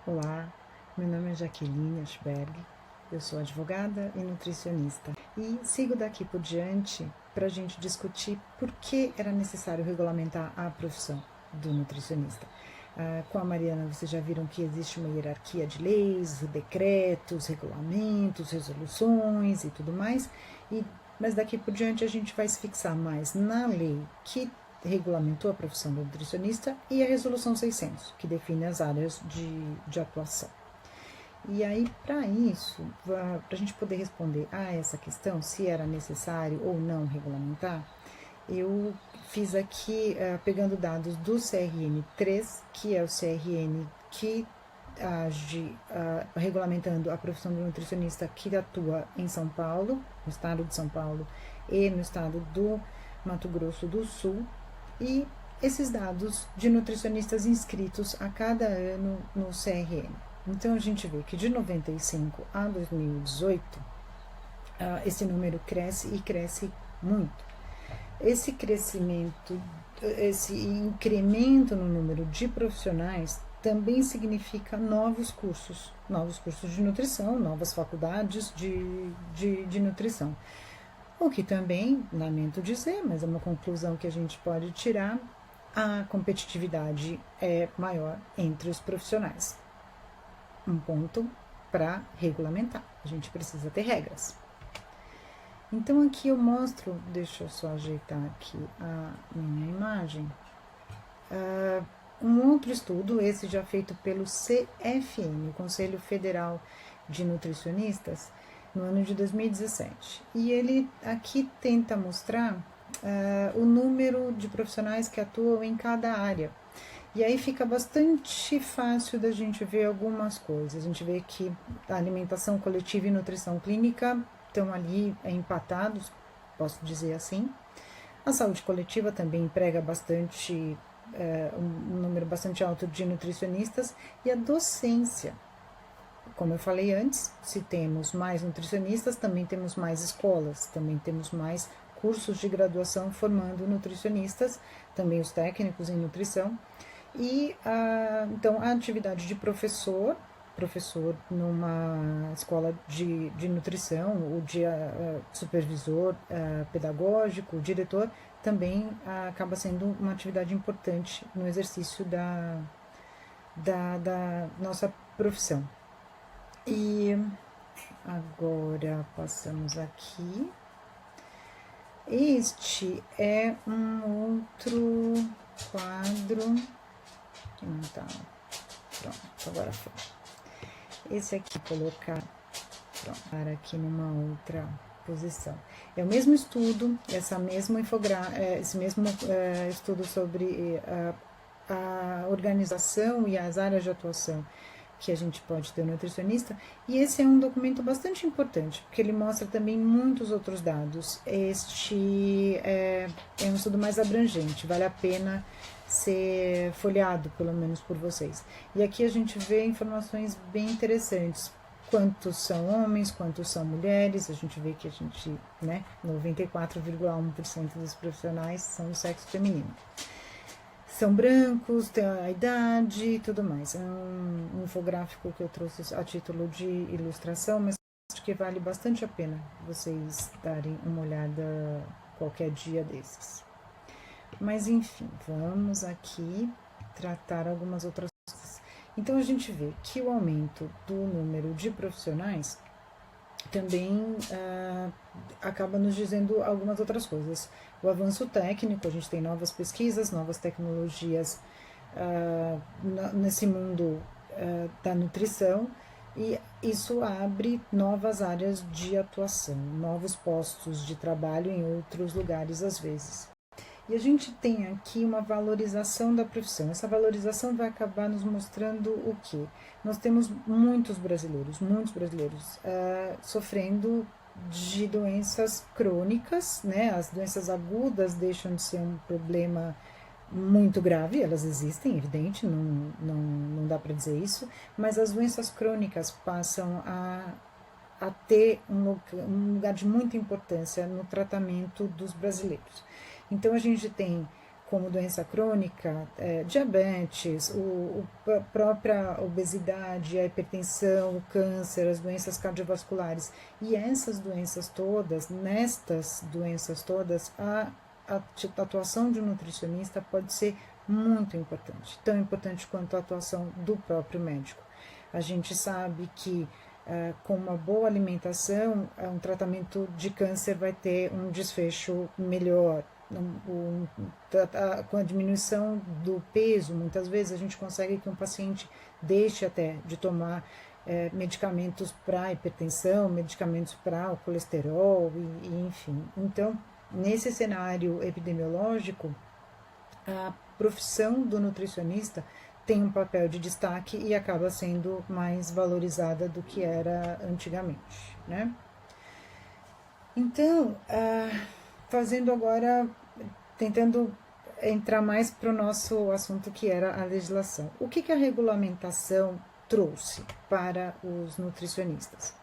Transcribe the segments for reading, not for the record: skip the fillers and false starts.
Olá, meu nome é Jaqueline Ashberg, eu sou advogada e nutricionista e sigo daqui por diante para a gente discutir por que era necessário regulamentar a profissão do nutricionista. Com a Mariana, vocês já viram que existe uma hierarquia de leis, decretos, regulamentos, resoluções e tudo mais, mas daqui por diante a gente vai se fixar mais na lei que regulamentou a profissão do nutricionista e a Resolução 600, que define as áreas de atuação. E aí, para isso, para a gente poder responder a essa questão, se era necessário ou não regulamentar, eu fiz aqui, pegando dados do CRN3, que é o CRN que age regulamentando a profissão do nutricionista que atua em São Paulo, no estado de São Paulo e no estado do Mato Grosso do Sul, e esses dados de nutricionistas inscritos a cada ano no CRN. Então a gente vê que de 95 a 2018 esse número cresce e cresce muito. Esse crescimento, esse incremento no número de profissionais também significa novos cursos de nutrição, novas faculdades de nutrição. O que também, lamento dizer, mas é uma conclusão que a gente pode tirar, a competitividade é maior entre os profissionais. Um ponto para regulamentar, a gente precisa ter regras. Então aqui eu mostro, deixa eu só ajeitar aqui a minha imagem, um outro estudo, esse já feito pelo CFN, o Conselho Federal de Nutricionistas, no ano de 2017. E ele aqui tenta mostrar o número de profissionais que atuam em cada área. E aí fica bastante fácil da gente ver algumas coisas. A gente vê que a alimentação coletiva e nutrição clínica estão ali empatados, posso dizer assim. A saúde coletiva também emprega bastante, um número bastante alto de nutricionistas, e a docência. Como eu falei antes, se temos mais nutricionistas, também temos mais escolas, também temos mais cursos de graduação formando nutricionistas, também os técnicos em nutrição. E então a atividade de professor numa escola de nutrição, o de supervisor pedagógico, o diretor, também acaba sendo uma atividade importante no exercício da nossa profissão. E agora passamos aqui. Este é um outro quadro que não tá. Pronto, agora foi. Esse aqui, colocar para aqui numa outra posição. É o mesmo estudo, esse mesmo estudo sobre a organização e as áreas de atuação que a gente pode ter nutricionista, e esse é um documento bastante importante, porque ele mostra também muitos outros dados. Este é um estudo mais abrangente, vale a pena ser folheado, pelo menos por vocês. E aqui a gente vê informações bem interessantes, quantos são homens, quantos são mulheres. A gente vê que 94,1% dos profissionais são do sexo feminino. São brancos, tem a idade e tudo mais. É um infográfico que eu trouxe a título de ilustração, mas acho que vale bastante a pena vocês darem uma olhada qualquer dia desses. Mas enfim, vamos aqui tratar algumas outras coisas. Então a gente vê que o aumento do número de profissionais também acaba nos dizendo algumas outras coisas. O avanço técnico, a gente tem novas pesquisas, novas tecnologias nesse mundo da nutrição, e isso abre novas áreas de atuação, novos postos de trabalho em outros lugares às vezes. E a gente tem aqui uma valorização da profissão. Essa valorização vai acabar nos mostrando o quê? Nós temos muitos brasileiros sofrendo de doenças crônicas, né? As doenças agudas deixam de ser um problema muito grave, elas existem, evidente, não dá para dizer isso, mas as doenças crônicas passam a ter um lugar de muita importância no tratamento dos brasileiros. Então a gente tem, como doença crônica, diabetes, a própria obesidade, a hipertensão, o câncer, as doenças cardiovasculares. E essas doenças todas, nestas doenças todas, a atuação de um nutricionista pode ser muito importante, tão importante quanto a atuação do próprio médico. A gente sabe que com uma boa alimentação, um tratamento de câncer vai ter um desfecho melhor. Com a diminuição do peso, muitas vezes a gente consegue que um paciente deixe até de tomar medicamentos para hipertensão, medicamentos para o colesterol, enfim. Então, nesse cenário epidemiológico, a profissão do nutricionista tem um papel de destaque e acaba sendo mais valorizada do que era antigamente, né? Então, fazendo agora, tentando entrar mais para o nosso assunto, que era a legislação. O que a regulamentação trouxe para os nutricionistas?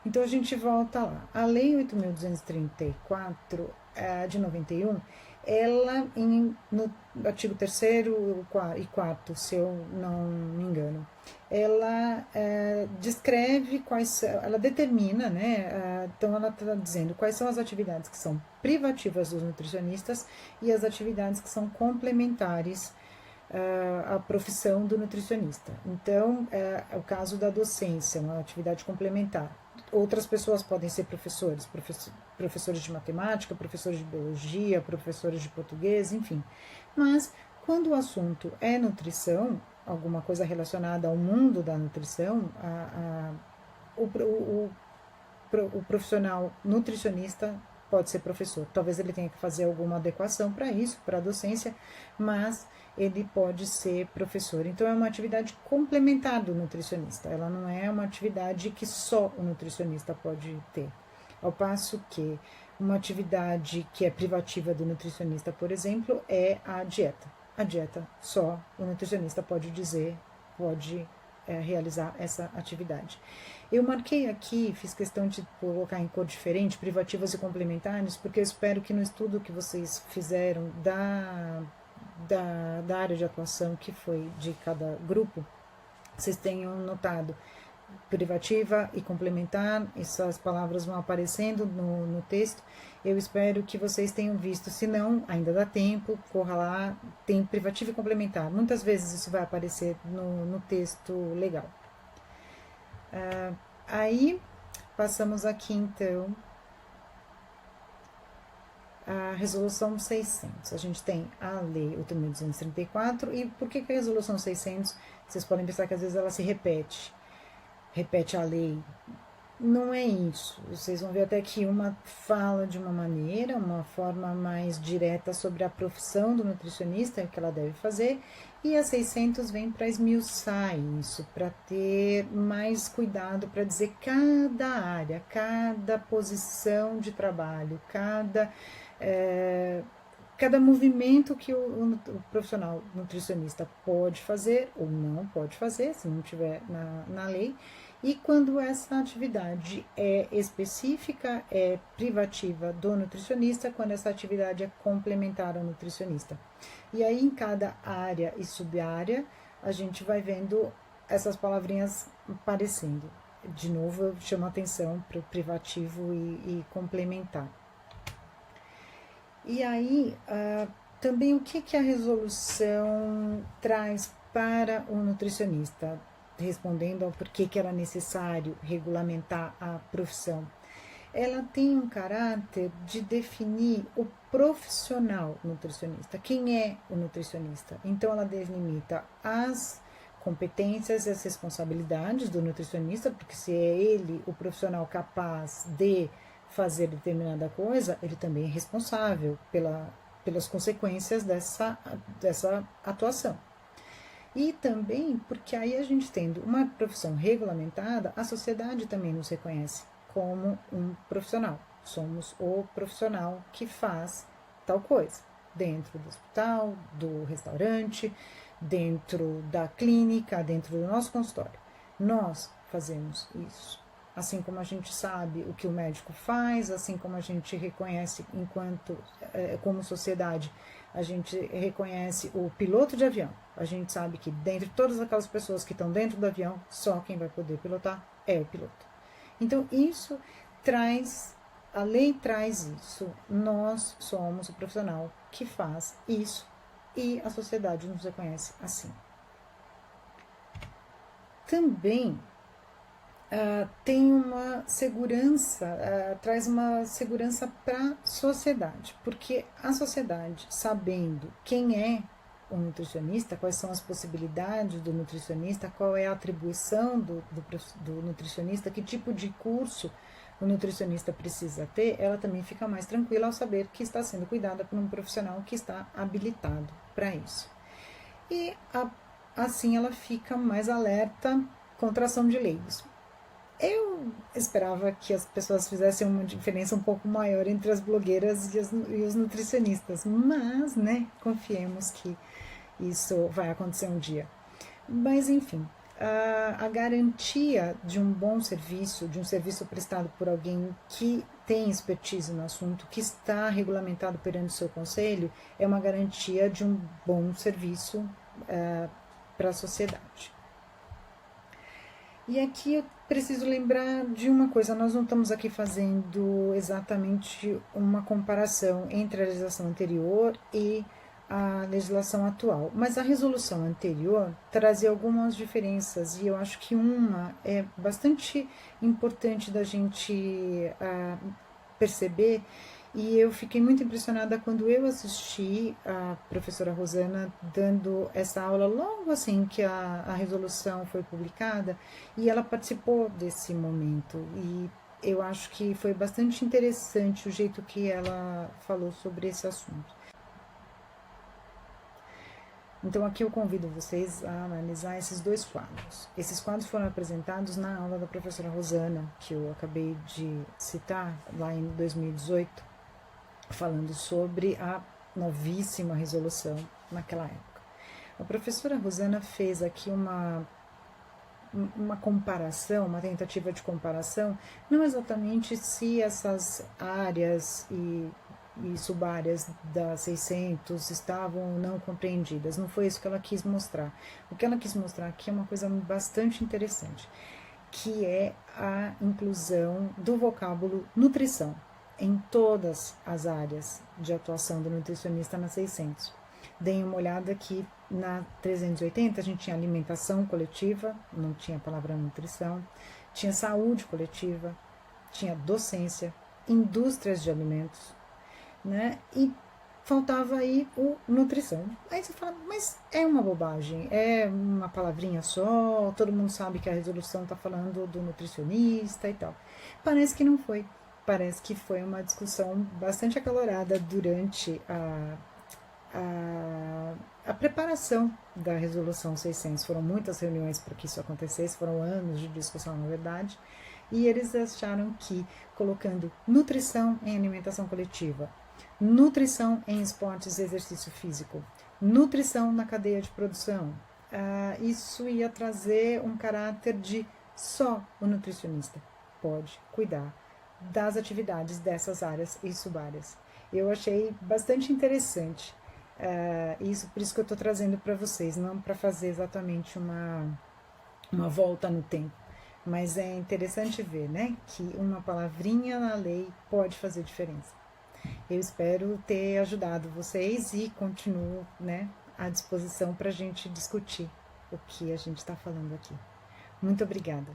Então, a gente volta lá. A Lei 8.234, de 91, ela, no artigo 3º e 4º, se eu não me engano, ela descreve ela determina, né? Então, ela está dizendo quais são as atividades que são privativas dos nutricionistas e as atividades que são complementares à profissão do nutricionista. Então, é o caso da docência, uma atividade complementar. Outras pessoas podem ser professores de matemática, professores de biologia, professores de português, enfim. Mas, quando o assunto é nutrição, alguma coisa relacionada ao mundo da nutrição, o profissional nutricionista pode ser professor. Talvez ele tenha que fazer alguma adequação para isso, para a docência, mas ele pode ser professor. Então, é uma atividade complementar do nutricionista. Ela não é uma atividade que só o nutricionista pode ter. Ao passo que uma atividade que é privativa do nutricionista, por exemplo, é a dieta. A dieta só o nutricionista pode realizar essa atividade. Eu marquei aqui, fiz questão de colocar em cor diferente, privativas e complementares, porque eu espero que no estudo que vocês fizeram da área de atuação que foi de cada grupo, vocês tenham notado privativa e complementar, essas palavras vão aparecendo no texto. Eu espero que vocês tenham visto, se não, ainda dá tempo, corra lá, tem privativa e complementar. Muitas vezes isso vai aparecer no texto legal. Aí, passamos aqui então a resolução 600. A gente tem a lei 8.234, e por que a resolução 600, vocês podem pensar que às vezes ela se repete a lei. Não é isso. Vocês vão ver até que uma fala de uma maneira, uma forma mais direta sobre a profissão do nutricionista, que ela deve fazer, e a 600 vem para esmiuçar isso, para ter mais cuidado, para dizer cada área, cada posição de trabalho, cada movimento que o profissional nutricionista pode fazer ou não pode fazer, se não tiver na lei, e quando essa atividade é específica, é privativa do nutricionista, quando essa atividade é complementar ao nutricionista. E aí, em cada área e subárea, a gente vai vendo essas palavrinhas aparecendo. De novo, eu chamo a atenção para o privativo e complementar. E aí, também o que a resolução traz para o nutricionista? Respondendo ao porquê que era necessário regulamentar a profissão. Ela tem um caráter de definir o profissional nutricionista. Quem é o nutricionista? Então, ela delimita as competências e as responsabilidades do nutricionista, porque se é ele o profissional capaz de fazer determinada coisa, ele também é responsável pelas consequências dessa atuação. E também porque aí a gente tendo uma profissão regulamentada, a sociedade também nos reconhece como um profissional. Somos o profissional que faz tal coisa, dentro do hospital, do restaurante, dentro da clínica, dentro do nosso consultório. Nós fazemos isso. assim como a gente sabe o que o médico faz, assim como a gente reconhece como sociedade, a gente reconhece o piloto de avião. A gente sabe que dentre todas aquelas pessoas que estão dentro do avião, só quem vai poder pilotar é o piloto. Então, a lei traz isso. Nós somos o profissional que faz isso e a sociedade nos reconhece assim. Também tem uma segurança, traz uma segurança para a sociedade, porque a sociedade, sabendo quem é o nutricionista, quais são as possibilidades do nutricionista, qual é a atribuição do nutricionista, que tipo de curso o nutricionista precisa ter, ela também fica mais tranquila ao saber que está sendo cuidada por um profissional que está habilitado para isso. E assim ela fica mais alerta contra a ação de leigos. Eu esperava que as pessoas fizessem uma diferença um pouco maior entre as blogueiras e os nutricionistas, mas, né, confiemos que isso vai acontecer um dia. Mas, enfim, a garantia de um bom serviço, de um serviço prestado por alguém que tem expertise no assunto, que está regulamentado perante o seu conselho, é uma garantia de um bom serviço para a sociedade. E aqui eu preciso lembrar de uma coisa, nós não estamos aqui fazendo exatamente uma comparação entre a legislação anterior e a legislação atual, mas a resolução anterior trazia algumas diferenças e eu acho que uma é bastante importante da gente perceber. E eu fiquei muito impressionada quando eu assisti a professora Rosana dando essa aula logo assim que a resolução foi publicada, e ela participou desse momento, e eu acho que foi bastante interessante o jeito que ela falou sobre esse assunto. Então aqui eu convido vocês a analisar esses dois quadros. Esses quadros foram apresentados na aula da professora Rosana, que eu acabei de citar, lá em 2018, falando sobre a novíssima resolução naquela época. A professora Rosana fez aqui uma comparação, uma tentativa de comparação, não exatamente se essas áreas e subáreas da 600 estavam ou não compreendidas, não foi isso que ela quis mostrar. O que ela quis mostrar aqui é uma coisa bastante interessante, que é a inclusão do vocábulo nutrição em todas as áreas de atuação do nutricionista na 600. Deem uma olhada aqui na 380, a gente tinha alimentação coletiva, não tinha a palavra nutrição, tinha saúde coletiva, tinha docência, indústrias de alimentos, né? E faltava aí o nutrição. Aí você fala, mas é uma bobagem, é uma palavrinha só, todo mundo sabe que a resolução está falando do nutricionista e tal. Parece que não foi. Parece que foi uma discussão bastante acalorada durante a preparação da resolução 600. Foram muitas reuniões para que isso acontecesse, foram anos de discussão, na verdade, e eles acharam que colocando nutrição em alimentação coletiva, nutrição em esportes e exercício físico, nutrição na cadeia de produção, isso ia trazer um caráter de só o nutricionista pode cuidar das atividades dessas áreas e subáreas. Eu achei bastante interessante isso, por isso que eu estou trazendo para vocês, não para fazer exatamente uma volta no tempo, mas é interessante ver, né, que uma palavrinha na lei pode fazer diferença. Eu espero ter ajudado vocês e continuo, né, à disposição para a gente discutir o que a gente está falando aqui. Muito obrigada.